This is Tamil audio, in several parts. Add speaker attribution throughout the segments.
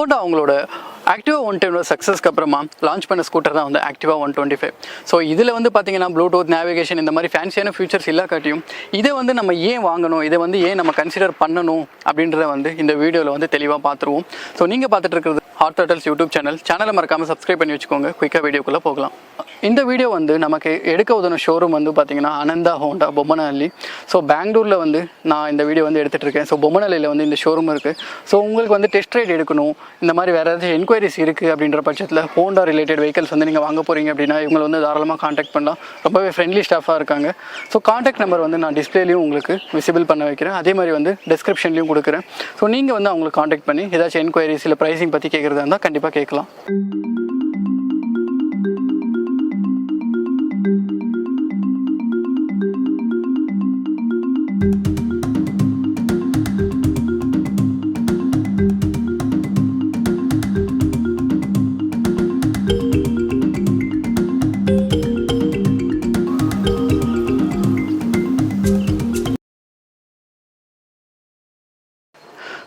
Speaker 1: Honda அவங்களோட Activa 110 சக்ஸஸ்க்கு அப்புறமா லான்ச் பண்ண ஸ்கூட்டர் தான் வந்து Activa 125. ஸோ இதில் வந்து பார்த்தீங்கன்னா ப்ளூடூத் நேவிகேஷன் இந்த மாதிரி ஃபேன்சியான ஃபியூச்சர்ஸ் இல்லாக்காட்டியும் இதை வந்து நம்ம ஏன் வாங்கணும், இதை வந்து ஏன் நம்ம கன்சிடர் பண்ணணும் அப்படின்றத வந்து இந்த வீடியோவில் வந்து தெளிவாக பார்த்துருவோம். ஸோ நீங்கள் பார்த்துட்டு இருக்கிறது ஹாட் டர்ட்டில்ஸ் யூடியூப் சேனலை மறக்காமல் சப்ஸ்கிரைப் பண்ணி வச்சுக்கோங்க. குயிக்காக வீடியோக்குள்ளே போகலாம். இந்த வீடியோ வந்து நமக்கு எடுக்க உதவின ஷோரூம் வந்து பார்த்தீங்கன்னா அனந்தா ஹோண்டா பொம்மனஹள்ளி. ஸோ பெங்களூரில் வந்து நான் இந்த வீடியோ வந்து எடுத்துகிட்டு இருக்கேன். ஸோ பொம்மனஹள்ளியில் வந்து இந்த ஷோரூம் இருக்குது. ஸோ உங்களுக்கு வந்து டெஸ்ட் ரைட் எடுக்கணும், இந்த மாதிரி வேறு ஏதாச்சும் என்கொயரிஸ் இருக்குது அப்படின்ற பட்சத்தில் ஹோண்டா ரிலேட்டட் வெஹிக்கல்ஸ் வந்து நீங்கள் வாங்க போகிறீங்க அப்படின்னா இவங்களை வந்து தாராளமாக காண்டாக்ட் பண்ணலாம். ரொம்பவே ஃப்ரெண்ட்லி ஸ்டாஃபாக இருக்காங்க. ஸோ காண்டாக்ட் நம்பர் வந்து நான் டிஸ்பிளேலையும் உங்களுக்கு விசிபிள் பண்ண வைக்கிறேன், அதே மாதிரி வந்து டிஸ்கிரிப்ஷன்லையும் கொடுக்குறேன். ஸோ நீங்கள் வந்து அவங்களுக்கு காண்டாக்ட் பண்ணி ஏதாச்சும் என்கொயரிஸ் இல்லை ப்ரைஸிங் பற்றி கேட்குறதா இருந்தால் கண்டிப்பாக கேட்கலாம்.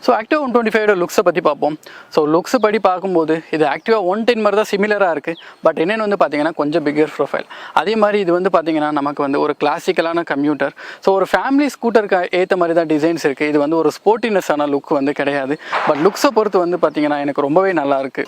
Speaker 1: ஸோ Activa 125 லுக்ஸை பற்றி பார்ப்போம். ஸோ லுக்ஸ் படி பார்க்கும்போது இது Activa 110 மாதிரி தான் சிமிலராக இருக்குது. பட் என்னென்னு வந்து பார்த்தீங்கன்னா கொஞ்சம் பிக்கர் ப்ரொஃபைல். அதே மாதிரி இது வந்து பார்த்தீங்கன்னா நமக்கு வந்து ஒரு கிளாசிக்கலான கம்யூட்டர். ஸோ ஒரு ஃபேமிலி ஸ்கூட்டருக்கு ஏற்ற மாதிரி தான் டிசைன்ஸ் இருக்குது. இது வந்து ஒரு ஸ்போர்ட்டினஸான லுக் வந்து கிடையாது. பட் லுக்ஸை பொறுத்து வந்து பார்த்தீங்கன்னா எனக்கு ரொம்பவே நல்லாயிருக்கு.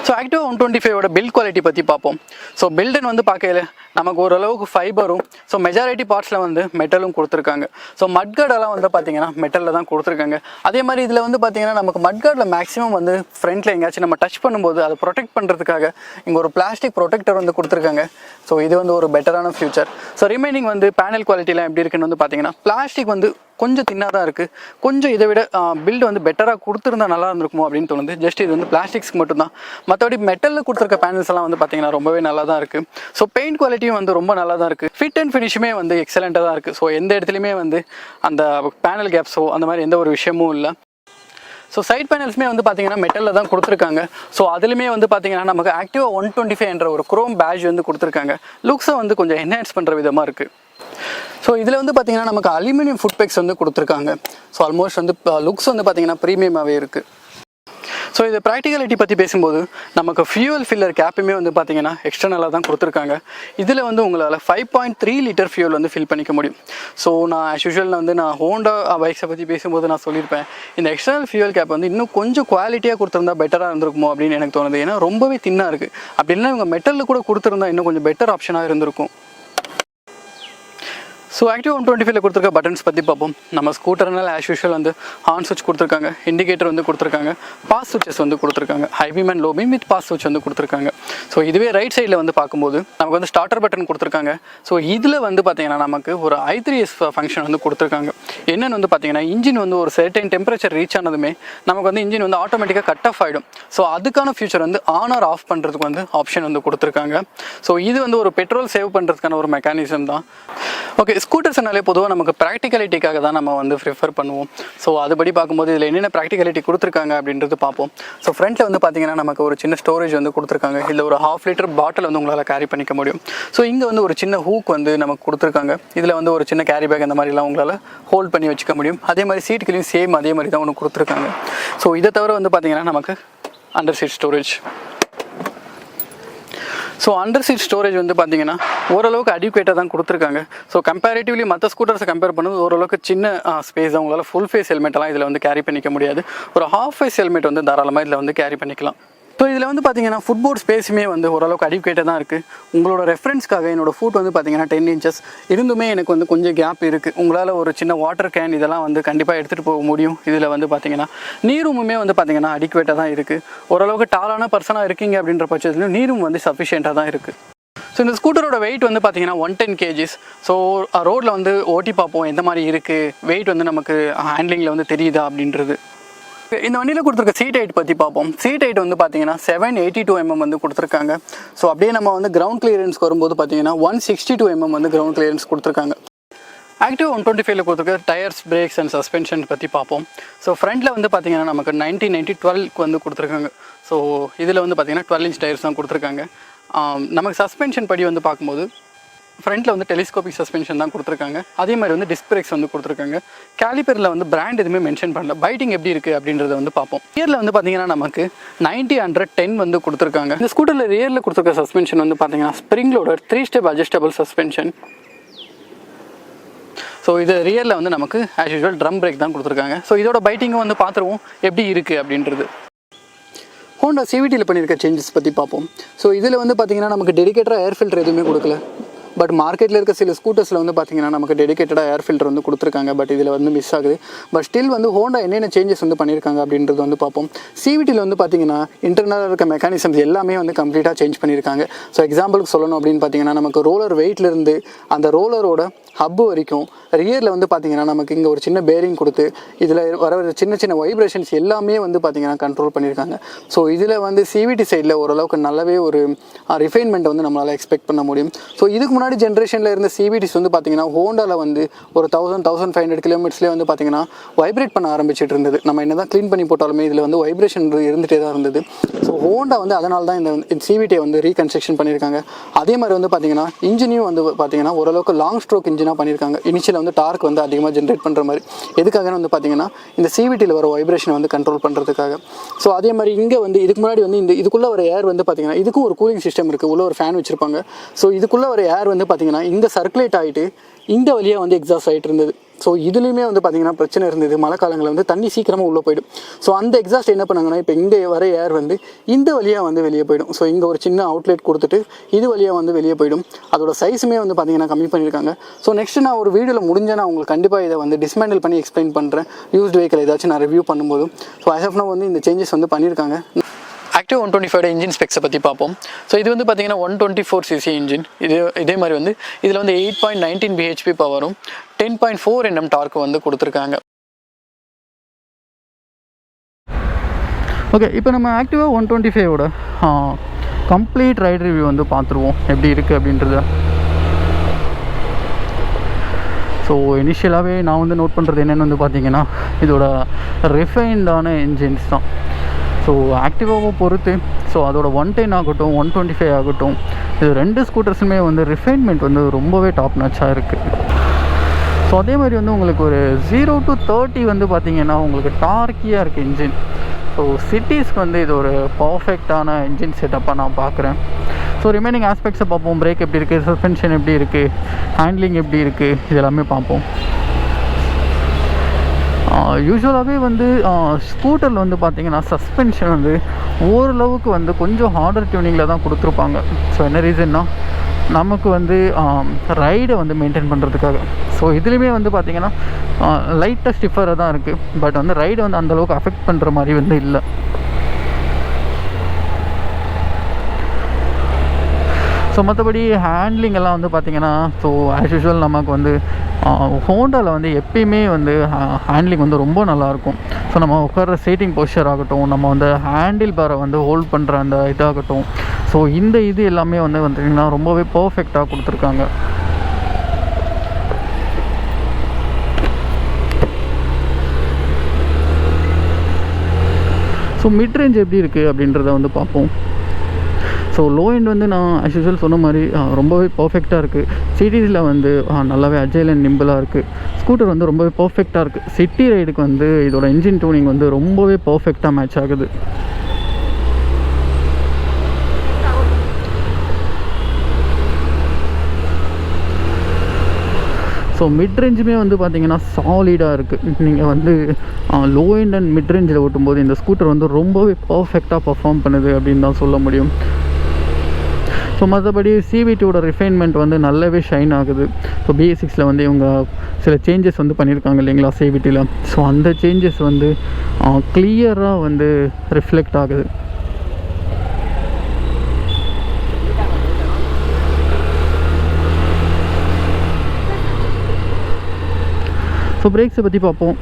Speaker 1: ஸோ Activa 125 பில்ட் குவாலிட்டி பற்றி பார்ப்போம். ஸோ பில்டன் வந்து பார்க்கல நமக்கு ஓரளவுக்கு ஃபைபரும், ஸோ மெஜாரிட்டி பார்ட்ஸில் வந்து மெட்டலும் கொடுத்துருக்காங்க. ஸோ மட்கார்டெல்லாம் வந்து பார்த்தீங்கன்னா மெட்டலில் தான் கொடுத்துருக்காங்க. அதே மாதிரி இதில் வந்து பார்த்தீங்கன்னா நமக்கு மட்கார்டில் மேக்ஸிமம் வந்து ஃப்ரண்ட்டில் எங்கேயாச்சும் நம்ம டச் பண்ணும்போது அதை ப்ரொடெக்ட் பண்ணுறதுக்காக இங்கே ஒரு பிளாஸ்டிக் ப்ரொடெக்டர் வந்து கொடுத்துருக்காங்க. ஸோ இது வந்து ஒரு பெட்டரான ஃபியூச்சர். ஸோ ரிமைனிங் வந்து பேனல் குவாலிட்டிலாம் எப்படி இருக்குன்னு வந்து பார்த்தீங்கன்னா பிளாஸ்டிக் வந்து கொஞ்சம் தின்னாக தான் இருக்குது. கொஞ்சம் இதை விட பில்டு வந்து பெட்டராக கொடுத்துருந்தா நல்லா இருந்திருக்குமோ அப்படின்னு தோணுது. ஜஸ்ட் இது வந்து பிளாஸ்டிக்ஸ்க்கு மட்டும்தான். மற்றபடி மெட்டலில் கொடுத்துருக்க பேனல்ஸ் எல்லாம் வந்து பார்த்தீங்கன்னா ரொம்பவே நல்லா தான் இருக்குது. ஸோ பெயிண்ட் குவாலிட்டியும் வந்து ரொம்ப நல்லா தான் இருக்குது. ஃபிட் அண்ட் ஃபினிஷுமே வந்து எக்ஸலண்ட்டாக தான் இருக்குது. ஸோ எந்த இடத்துலையுமே வந்து அந்த பேனல் கேப்ஸோ அந்த மாதிரி எந்த ஒரு விஷயமும் இல்லை. ஸோ சைட் பேனல்ஸுமே வந்து பார்த்தீங்கன்னா மெட்டலில் தான் கொடுத்துருக்காங்க. ஸோ அதுலேயுமே வந்து பார்த்தீங்கன்னா நமக்கு Activa 125 என்ற ஒரு குரோம் பேட்ஜ் வந்து கொடுத்துருக்காங்க. லுக்ஸை வந்து கொஞ்சம் என்ஹான்ஸ் பண்ணுற விதமாக இருக்குது. ஸோ இதில் வந்து பார்த்தீங்கன்னா நமக்கு அலுமினியம் ஃபுட் பேக்ஸ் வந்து கொடுத்துருக்காங்க. ஸோ ஆல்மோஸ்ட் வந்து லுக்ஸ் வந்து பார்த்தீங்கன்னா ப்ரீமியமாகவே இருக்குது. ஸோ இது ப்ராக்டிகாலிட்டி பற்றி பேசும்போது நமக்கு ஃபியூவல் ஃபில்லர் கேப்புமே வந்து பார்த்தீங்கன்னா எக்ஸ்டர்னலாக தான் கொடுத்துருக்காங்க. இதில் வந்து உங்களால் 5.3 லிட்டர் ஃபியூல் வந்து ஃபில் பண்ணிக்க முடியும். ஸோ நான் ஆஸ் யூஷுவல் வந்து நான் ஹோண்டா பைக்ஸை பற்றி பேசும்போது நான் சொல்லியிருப்பேன், இந்த எக்ஸ்டர்னல் ஃபியூவல் கேப் வந்து இன்னும் கொஞ்சம் குவாலிட்டியாக கொடுத்துருந்தா பெட்டராக இருந்திருக்குமோ அப்படின்னு எனக்கு தோணுது. ஏன்னா ரொம்பவே தின்னாக இருக்குது. அப்படின்னா இவங்க மெட்டலில் கூட கொடுத்துருந்தா இன்னும் கொஞ்சம் பெட்டர் ஆப்ஷனாக இருந்திருக்கும். ஸோ Activa 125 கொடுத்துருக்க பட்டன்ஸ் பற்றி பார்ப்போம். நம்ம ஸ்கூட்டர்னால ஆஸ் யூஷுவல் வந்து ஹார்ன் சுவிட்ச் கொடுத்துருக்காங்க, இண்டிகேட்டர் வந்து கொடுத்துருக்காங்க, பாஸ் சுவிச்சஸ் வந்து கொடுத்துருக்காங்க, high beam and low beam with pass சுவிட்ச் வந்து கொடுத்துருக்காங்க. ஸோ இதுவே ரைட் சைடில் வந்து பார்க்கும்போது நமக்கு வந்து ஸ்டார்டர் பட்டன் கொடுத்துருக்காங்க. ஸோ இதில் வந்து பார்த்தீங்கன்னா நமக்கு ஒரு i3s ஃபங்க்ஷன் வந்து கொடுத்துருக்காங்க. என்னென்னு வந்து பார்த்தீங்கன்னா இன்ஜின் வந்து ஒரு சர்டைன் டெம்பரேச்சர் ரீச் ஆனதுமே நமக்கு வந்து இன்ஜின் வந்து ஆட்டோமேட்டிக்காக கட் ஆஃப் ஆகிடும். ஸோ அதுக்கான ஃபியூச்சர் வந்து ஆன் ஆர் ஆஃப் பண்ணுறதுக்கு வந்து ஆப்ஷன் வந்து கொடுத்துருக்காங்க. ஸோ இது வந்து ஒரு பெட்ரோல் சேவ் பண்ணுறதுக்கான ஒரு மெக்கானிசம் தான். ஓகே, ஸ்கூட்டர்ஸ்னாலே பொதுவாக நமக்கு ப்ராக்டிகாலிட்டிக்காக தான் நம்ம வந்து ப்ரிஃபர் பண்ணுவோம். ஸோ அதுபடி பார்க்கும்போது இதில் என்னென்ன ப்ராக்டிகாலிட்டி கொடுத்துருக்காங்க அப்படின்றது பார்ப்போம். ஸோ ஃப்ரண்ட்டில் வந்து பார்த்தீங்கன்னா நமக்கு ஒரு சின்ன ஸ்டோரேஜ் வந்து கொடுத்துருக்காங்க. இதில் ஒரு 1/2 லிட்டர் பாட்டில் வந்து உங்களால் கேரி பண்ணிக்க முடியும். ஸோ இங்கே வந்து ஒரு சின்ன ஹூக் வந்து நமக்கு கொடுத்துருக்காங்க. இதில் வந்து ஒரு சின்ன கேரி பேக் அந்த மாதிரிலாம் உங்களால் ஹோல்ட் பண்ணி வச்சுக்க முடியும். அதே மாதிரி சீட்டுகளையும் சேம் அதே மாதிரி தான் ஒன்று கொடுத்துருக்காங்க. ஸோ இதை தவிர வந்து பார்த்தீங்கன்னா நமக்கு under seat storage. So under seat storage வந்து பார்த்தீங்கன்னா ஓரளவுக்கு அடிக்குவேட்டாக தான் கொடுத்துருக்காங்க. ஸோ கம்பேரிட்டிவ்லி மற்ற ஸ்கூட்டர்ஸை கம்பேர் பண்ணும்போது ஓரளவுக்கு சின்ன ஸ்பேஸ் தான். உங்களால் ஃபுல் ஃபேஸ் ஹெல்மெட்டெல்லாம் இதில் வந்து கேரி பண்ணிக்க முடியாது. ஒரு ஹாஃப் ஃபேஸ் ஹெல்மெட் வந்து தாராளமாக இதில் வந்து கேரி பண்ணிக்கலாம். ஸோ இதில் வந்து பார்த்தீங்கன்னா ஃபுட்போர்ட் ஸ்பேஸுமே வந்து ஓரளவுக்கு அடிக்குவேட்டாக தான் இருக்குது. உங்களோட ரெஃபரன்ஸ்க்காக என்னோடய ஃபுட் வந்து பார்த்தீங்கன்னா 10 இன்ச்சஸ் இருந்துமே எனக்கு வந்து கொஞ்சம் கேப் இருக்குது. உங்களால் ஒரு சின்ன வாட்டர் கேன் இதெல்லாம் வந்து கண்டிப்பாக எடுத்துகிட்டு போக முடியும். இதில் வந்து பார்த்தீங்கன்னா நீருமே வந்து பார்த்தீங்கன்னா அடிக்குவேட்டாக தான் இருக்குது. ஓரளவுக்கு டாலான பர்சனாக இருக்கீங்க அப்படின்ற பட்சத்துலையும் நீரும் வந்து சஃபிஷியண்ட்டாக தான் இருக்குது. ஸோ இந்த ஸ்கூட்டரோட வெயிட் வந்து பார்த்தீங்கன்னா 110 kgs. ஸோ ரோட்டில் வந்து ஓட்டி பார்ப்போம் எந்த மாதிரி இருக்குது, வெயிட் வந்து நமக்கு ஹேண்ட்லிங்கில் வந்து தெரியுதா அப்படின்றது. இந்த வண்டியில் கொடுத்துருக்க சீட் ஹைட் பற்றி பார்ப்போம். சீட் ஹைட் வந்து பார்த்தீங்கன்னா 782 mm வந்து கொடுத்துருக்காங்க. ஸோ அப்படியே நம்ம வந்து கிரவுண்ட் கிளியரன்ஸ்க்கு வரும்போது பார்த்தீங்கன்னா 162 mm வந்து கிரவுண்ட் கிளியரன்ஸ் கொடுத்துருக்காங்க. Activa 125 கொடுத்துருக்க டயர்ஸ், பிரேக்ஸ் அண்ட் சஸ்பென்ஷன் பற்றி பார்ப்போம். ஸோ ஃப்ரண்ட்டில் வந்து பார்த்தீங்கன்னா நமக்கு 90/90/12 வந்து கொடுத்துருக்காங்க. ஸோ இதில் வந்து பார்த்தீங்கன்னா 12 inch டயர்ஸ் தான் கொடுத்துருக்காங்க. நமக்கு சஸ்பென்ஷன் படி வந்து பார்க்கும்போது ஃப்ரண்ட்டில் வந்து டெலிஸ்கோபிக் சஸ்பென்ஷன் தான் கொடுத்துருக்காங்க. அதே மாதிரி வந்து டிஸ்க் பிரேக்ஸ் வந்து கொடுத்துருக்காங்க. கேலிப்பரில் வந்து பிராண்ட் எதுவுமே மென்ஷன் பண்ணல. பைட்டிங் எப்படி இருக்குது அப்படின்றத வந்து பார்ப்போம். ரியரில் வந்து பார்த்தீங்கன்னா நமக்கு 90/110 வந்து கொடுத்துருக்காங்க. இந்த ஸ்கூட்டரில் ரியரில் கொடுத்துருக்க சஸ்பென்ஷன் வந்து பார்த்தீங்கன்னா spring loader 3 step adjustable suspension. So இது ரியரில் வந்து நமக்கு ஆஸ் யூஸ்வல் ட்ரம் பிரேக் தான் கொடுத்துருக்காங்க. ஸோ இதோட பைட்டிங்கும் வந்து பார்த்துருவோம் எப்படி இருக்குது அப்படின்றது. ஹோண்டா சிவிடியில் பண்ணியிருக்க சேஞ்சஸ் பற்றி பார்ப்போம். ஸோ இதில் வந்து பார்த்திங்கன்னா நமக்கு டெடிகேட்டடாக ஏர் ஃபில்டர் எதுவுமே கொடுக்கல. பட் மார்க்கெட்டில் இருக்க சில ஸ்கூட்டர்ஸில் வந்து பார்த்திங்கன்னா நமக்கு டெடிகேட்டடாக ஏர் ஃபில்டர் வந்து கொடுத்துருக்காங்க. பட் இதில் வந்து மிஸ் ஆகுது. பட் ஸ்டில் வந்து ஹோண்டா என்னென்ன சேஞ்சஸ் வந்து பண்ணியிருக்காங்க அப்படின்றது வந்து பார்ப்போம். சிவிடியில் வந்து பார்த்திங்கன்னா இன்டர்னலாக இருக்க மெக்கானிசம்ஸ் எல்லாமே வந்து கம்ப்ளீட்டாக சேஞ்ச் பண்ணியிருக்காங்க. ஸோ எக்ஸாம்பிளுக்கு சொல்லணும் அப்படின்னு பார்த்திங்கன்னா நமக்கு ரோலர் வெயிட்லேருந்து அந்த ரோலரோட ஹப்பு வரைக்கும் ரியரில் வந்து பார்த்திங்கன்னா நமக்கு இங்கே ஒரு சின்ன பேரிங் கொடுத்து இதில் வர சின்ன சின்ன வைப்ரேஷன்ஸ் எல்லாமே வந்து பார்த்திங்கன்னா கண்ட்ரோல் பண்ணியிருக்காங்க. ஸோ இதில் வந்து சிவிடி சைடில் ஓரளவுக்கு நல்லாவே ஒரு ரிஃபைன்மெண்ட்டை வந்து நம்மளால் எக்ஸ்பெக்ட் பண்ண முடியும். ஸோ இதுக்கு முன்னாடி ஜென்ரேஷனில் இருந்த சிவிடிஸ் வந்து பார்த்திங்கன்னா ஹோண்டாவில் வந்து ஒரு 1000-1500 கிலோமீட்டர்ஸ்லேயே வந்து பார்த்திங்கன்னா வைப்ரேட் பண்ண ஆரம்பிச்சிட்டு இருந்தது. நம்ம என்ன தான் க்ளீன் பண்ணி போட்டாலுமே இதில் வந்து வைப்ரேஷன் இருந்துகிட்டே தான் இருந்தது. ஸோ ஹோண்டா வந்து அதனால தான் இந்த சிவிடியை வந்து ரீகன்ஸ்ட்ரக்ஷன் பண்ணியிருக்காங்க. அதே மாதிரி வந்து பார்த்திங்கன்னா இன்ஜினையும் வந்து பார்த்திங்கன்னா ஓரளவுக்கு லாங் ஸ்ட்ரோக் இன்ஜினாக பண்ணியிருக்காங்க. இனிஷியல் வந்து டார்க் வந்து அதிகமாக ஜென்ரேட் பண்ணுற மாதிரி. எதுக்காக வந்து பார்த்திங்கன்னா இந்த சிவிடியில் வர வைப்ரேஷனை வந்து கண்ட்ரோல் பண்ணுறதுக்காக. ஸோ அதே மாதிரி இங்கே வந்து இதுக்கு முன்னாடி வந்து இதுக்குள்ளே வர ஏர் வந்து பார்த்திங்கன்னா இதுக்கும் ஒரு கூலிங் சிஸ்டம் இருக்குது. உள்ள ஒரு ஃபேன் வச்சுருப்பாங்க. ஸோ இதுக்குள்ளே வர ஏர் வந்து பார்த்திங்கன்னா இங்கே சர்க்குலேட் ஆகிட்டு இந்த வழியாக வந்து எக்ஸாஸ்ட் ஆகிட்டு இருந்தது. ஸோ இதுலேயுமே வந்து பார்த்திங்கன்னா பிரச்சனை இருந்தது. மழை காலங்களில் வந்து தண்ணி சீக்கிரமாக உள்ளே போயிடும். ஸோ அந்த எக்ஸாஸ்ட் என்ன பண்ணாங்கன்னா இப்போ இங்கே வர ஏர் வந்து இந்த வழியாக வந்து வெளியே போயிடும். ஸோ இங்கே ஒரு சின்ன அவுட்லெட் கொடுத்துட்டு இது வழியாக வந்து வெளியே போயிடும். அதோட சைஸுமே வந்து பார்த்திங்கன்னா கம்மி பண்ணியிருக்காங்க. ஸோ நெக்ஸ்ட் நான் ஒரு வீடியோவில் முடிஞ்சேன் நான் உங்களுக்கு கண்டிப்பாக இதை வந்து டிஸ்மேண்டில் பண்ணி எக்ஸ்பிளைன் பண்ணுறேன். யூஸ்டு வெஹிக்கிள் ஏதாச்சும் நான் ரிவ்யூ பண்ணும்போது. ஸோ ஆஸ் ஆஃப் நவ் வந்து இந்த சேஞ்சஸ் வந்து பண்ணியிருக்காங்க. Activa 125 இன்ஜின் ஸ்பெக்ஸை பற்றி பார்ப்போம். ஸோ இது வந்து பார்த்திங்கன்னா 124cc இன்ஜின். இதே மாதிரி வந்து இதில் வந்து 8.19 bhp பவரும் 10.4 Nm டார்க்கு வந்து கொடுத்துருக்காங்க. ஓகே, இப்போ நம்ம Activa 125ஓட கம்ப்ளீட் ரைட் ரிவ்யூ வந்து பார்த்துருவோம் எப்படி இருக்குது அப்படின்றத. ஸோ இனிஷியலாகவே நான் வந்து நோட் பண்ணுறது என்னென்னு வந்து பார்த்திங்கன்னா இதோட ரிஃபைன்டான இன்ஜின்ஸ் தான். ஸோ ஆக்டிவாவை பொறுத்து ஸோ அதோட 110 ஆகட்டும் 125 ஆகட்டும் இது ரெண்டு ஸ்கூட்டர்ஸுமே வந்து ரிஃபைன்மெண்ட் வந்து ரொம்பவே டாப் நாச்சாக இருக்குது. ஸோ அதே மாதிரி வந்து உங்களுக்கு ஒரு 0 to 30 வந்து பார்த்திங்கன்னா உங்களுக்கு டார்க்கியாக இருக்குது இன்ஜின். ஸோ சிட்டிஸ்க்கு வந்து இது ஒரு பர்ஃபெக்டான இன்ஜின் செட்டப்பாக நான் பார்க்குறேன். ஸோ ரிமைனிங் ஆஸ்பெக்ட்ஸை பார்ப்போம். பிரேக் எப்படி இருக்குது, சஸ்பென்ஷன் எப்படி இருக்குது, ஹேண்ட்லிங் எப்படி இருக்குது, இது எல்லாமே பார்ப்போம். யூஸ்வலாகவே வந்து ஸ்கூட்டரில் வந்து பார்த்திங்கன்னா சஸ்பென்ஷன் வந்து ஓரளவுக்கு வந்து கொஞ்சம் ஹார்டர் டியூனிங்கில் தான் கொடுத்துருப்பாங்க. ஸோ என்ன ரீசன்னா நமக்கு வந்து ரைடை வந்து மெயின்டைன் பண்ணுறதுக்காக. ஸோ இதுலேயுமே வந்து பார்த்திங்கன்னா லைட்டாக ஸ்டிஃபராக தான் இருக்குது. பட் வந்து ரைடை வந்து அந்தளவுக்கு அஃபெக்ட் பண்ணுற மாதிரி வந்து இல்லை. ஸோ மற்றபடி ஹேண்ட்லிங் எல்லாம் வந்து பார்த்திங்கன்னா ஸோ ஆஸ் யூஷுவல் நமக்கு வந்து ஹோண்டாவில் வந்து எப்பயுமே வந்து ஹேண்ட்லிங் வந்து ரொம்ப நல்லாயிருக்கும். ஸோ நம்ம உட்கார்ற சீட்டிங் பொசிஷர் ஆகட்டும், நம்ம வந்து ஹேண்டில் பாரை வந்து ஹோல்ட் பண்ணுற அந்த இதாகட்டும், ஸோ இந்த இது எல்லாமே வந்து பார்த்திங்கன்னா ரொம்பவே பர்ஃபெக்டாக கொடுத்துருக்காங்க. ஸோ மிட் ரேஞ்ச் எப்படி இருக்குது அப்படின்றத வந்து பார்ப்போம். ஸோ லோ எண்ட் வந்து நான் ஆஸ் யூஷுவல் சொன்ன மாதிரி ரொம்பவே பர்ஃபெக்டாக இருக்குது. சிட்டிஸில் வந்து நல்லாவே அஜைல் அண்ட் நிம்பிளாக இருக்குது. ஸ்கூட்டர் வந்து ரொம்பவே பர்ஃபெக்டாக இருக்குது. சிட்டி ரைடுக்கு வந்து இதோட இன்ஜின் டியூனிங் வந்து ரொம்பவே பர்ஃபெக்டாக மேட்ச் ஆகுது. ஸோ மிட் ரேஞ்சுமே வந்து பார்த்திங்கன்னா சாலிடாக இருக்குது. நீங்கள் வந்து லோ எண்ட் அண்ட் மிட் ரேஞ்சில் ஓட்டும்போது இந்த ஸ்கூட்டர் வந்து ரொம்பவே பர்ஃபெக்டாக பர்ஃபார்ம் பண்ணுது அப்படின்னு தான் சொல்ல முடியும். ஸோ மற்றபடி சிவிடியோட ரிஃபைன்மெண்ட் வந்து நல்லாவே ஷைன் ஆகுது. ஸோ BS6 வந்து இவங்க சில சேஞ்சஸ் வந்து பண்ணியிருக்காங்க இல்லைங்களா சிவிடியில். ஸோ அந்த சேஞ்சஸ் வந்து கிளியராக வந்து ரிஃப்ளெக்ட் ஆகுது. ஸோ பிரேக்ஸை பற்றி பார்ப்போம்.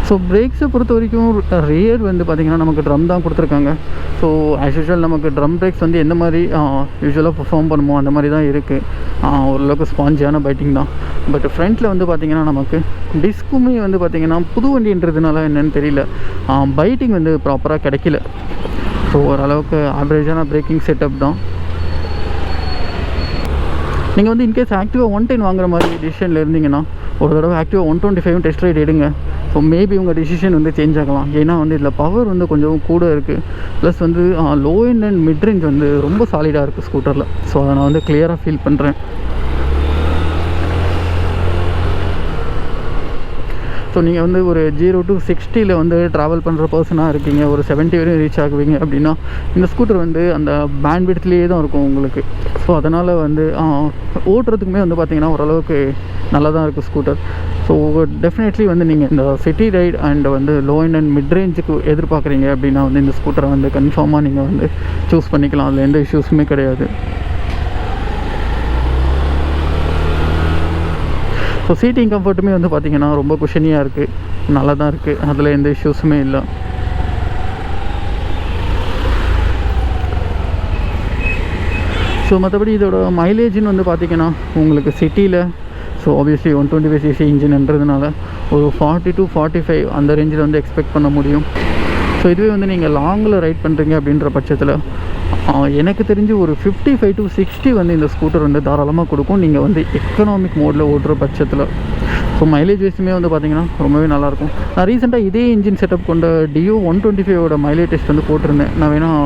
Speaker 1: ஸோ பிரேக்ஸை பொறுத்த வரைக்கும் ரியர் வந்து பார்த்திங்கன்னா நமக்கு ட்ரம் தான் கொடுத்துருக்காங்க. ஸோ ஆஸ் யூஷுவல் நமக்கு ட்ரம் பிரேக்ஸ் வந்து எந்த மாதிரி யூஸ்வலாக பெர்ஃபார்ம் பண்ணுமோ அந்த மாதிரி தான் இருக்குது. ஓரளவுக்கு ஸ்பாஞ்சியான பைட்டிங் தான். பட் ஃப்ரண்ட்டில் வந்து பார்த்திங்கன்னா நமக்கு டிஸ்க்குமே வந்து பார்த்திங்கன்னா புது வண்டின்றதுனால என்னென்னு தெரியல, பைட்டிங் வந்து ப்ராப்பராக கிடைக்கல. ஸோ ஓரளவுக்கு ஆவரேஜான பிரேக்கிங் செட்டப் தான். நீங்கள் வந்து இன்கேஸ் ஆக்டிவா 110 வாங்குற மாதிரி டிசிஷனில் இருந்தீங்கன்னா ஒரு தடவை ஆக்டிவா 125 டெஸ்ட் ரைட் எடுங்க. ஸோ மேபி உங்கள் டிசிஷன் வந்து சேஞ்ச் ஆகலாம். ஏன்னா வந்து இதில் பவர் வந்து கொஞ்சம் கூட இருக்குது. ப்ளஸ் வந்து low end and mid range வந்து ரொம்ப சாலிடாக இருக்குது ஸ்கூட்டரில். ஸோ அதை நான் வந்து கிளியராக ஃபீல் பண்ணுறேன். ஸோ நீங்கள் வந்து ஒரு 0 to 60 வந்து ட்ராவல் பண்ணுற பர்சனாக இருக்கீங்க, ஒரு 70 வரையும் ரீச் ஆகுவீங்க அப்படின்னா இந்த ஸ்கூட்டர் வந்து அந்த பேண்ட் விட்த்லேயே தான் இருக்கும் உங்களுக்கு. ஸோ அதனால் வந்து ஓட்டுறதுக்குமே வந்து பார்த்திங்கன்னா ஓரளவுக்கு நல்லா தான் இருக்குது ஸ்கூட்டர். ஸோ டெஃபினெட்லி வந்து நீங்கள் இந்த சிட்டி ரைட் அண்ட் வந்து லோ அண்ட் மிட் ரேஞ்சுக்கு எதிர்பார்க்குறீங்க அப்படின்னா வந்து இந்த ஸ்கூட்டரை வந்து கன்ஃபார்மாக நீங்கள் வந்து சூஸ் பண்ணிக்கலாம். அதில் எந்த இஷ்யூஸுமே கிடையாது. ஸோ சீட்டிங் கம்ஃபர்ட்டுமே வந்து பார்த்திங்கன்னா ரொம்ப குஷனியாக இருக்குது, நல்லா தான் இருக்குது, அதில் எந்த இஷ்யூஸுமே இல்லை. ஸோ மற்றபடி இதோட மைலேஜ்னு வந்து பார்த்திங்கன்னா உங்களுக்கு சிட்டியில் ஸோ ஆப்வியஸ்லி 125cc இன்ஜின்ன்றதுனால ஒரு 40 to 45 அந்த ரேஞ்சில் வந்து எக்ஸ்பெக்ட் பண்ண முடியும். ஸோ இதுவே வந்து நீங்கள் லாங்கில் ரைட் பண்ணுறீங்க அப்படின்ற பட்சத்தில் எனக்கு தெரிஞ்சு ஒரு 55 to 60 வந்து இந்த ஸ்கூட்டர் வந்து தாராளமாக கொடுக்கும், நீங்கள் வந்து எக்கனாமிக் மோடில் ஓட்டுற பட்சத்தில். ஸோ மைலேஜ் வைஸுமே வந்து பார்த்திங்கன்னா ரொம்பவே நல்லாயிருக்கும். நான் ரீசெண்டாக இதே இன்ஜின் செட்டப் கொண்ட டியோ 125ஓட மைலேஜ் டெஸ்ட் வந்து போட்டிருந்தேன். நான் வேணால்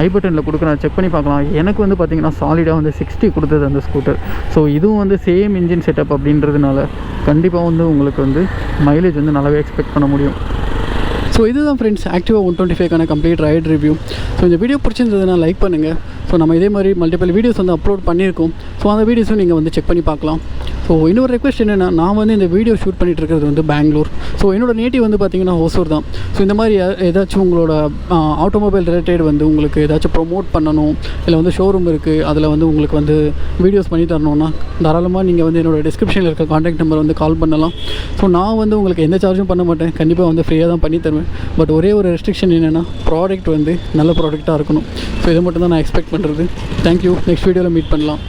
Speaker 1: ஐ பட்டனில் கொடுக்குறேன், செக் பண்ணி பார்க்கலாம். எனக்கு வந்து பார்த்திங்கன்னா சாலிடாக வந்து 60 கொடுத்தது அந்த ஸ்கூட்டர். ஸோ இதுவும் வந்து சேம் இன்ஜின் செட்டப் அப்படின்றதுனால கண்டிப்பாக வந்து உங்களுக்கு வந்து மைலேஜ் வந்து நல்லாவே எக்ஸ்பெக்ட் பண்ண முடியும். ஸோ இதுதான் ஃப்ரெண்ட்ஸ் ஆக்டிவா 125க்கான கம்ப்ளீட் ரைட் ரிவ்யூ. ஸோ இந்த வீடியோ பிடிச்சிருந்ததுன்னா லைக் பண்ணுங்கள். ஸோ நம்ம இதே மாதிரி மல்டிபிள் வீடியோஸ் வந்து அப்லோட் பண்ணியிருக்கோம். ஸோ அந்த வீடியோஸும் நீங்கள் வந்து செக் பண்ணி பார்க்கலாம். ஸோ இன்னொரு ரெக்வஸ்ட் என்னென்னா, நான் வந்து இந்த வீடியோ ஷூட் பண்ணிகிட்டு இருக்கிறது வந்து பெங்களூர். ஸோ என்னோட நேட்டிவ் வந்து பார்த்திங்கன்னா ஹோசூர் தான். ஸோ இந்த மாதிரி ஏதாச்சும் உங்களோட ஆட்டோமொபைல் ரிலேட்டட் வந்து உங்களுக்கு ஏதாச்சும் ப்ரொமோட் பண்ணணும், இல்லை வந்து ஷோரூம் இருக்குது அதில் வந்து உங்களுக்கு வந்து வீடியோஸ் பண்ணி தரணுன்னா தாராளமாக நீங்கள் வந்து என்னோடய டிஸ்கிரிப்ஷனில் இருக்க காண்டாக்ட் நம்பர் வந்து கால் பண்ணலாம். ஸோ நான் வந்து உங்களுக்கு எந்த சார்ஜும் பண்ண மாட்டேன், கண்டிப்பாக வந்து ஃப்ரீயாக தான் பண்ணி தருவேன். பட் ஒரே ஒரு ரெஸ்ட்ரிக்ஷன் என்னென்னா, ப்ராடக்ட் வந்து நல்ல ப்ராடக்டாக இருக்கணும். ஸோ இதை மட்டும் தான் நான் எக்ஸ்பெக்ட் பண்ணுறது. தேங்க்யூ. நெக்ஸ்ட் வீடியோவில் மீட் பண்ணலாம்.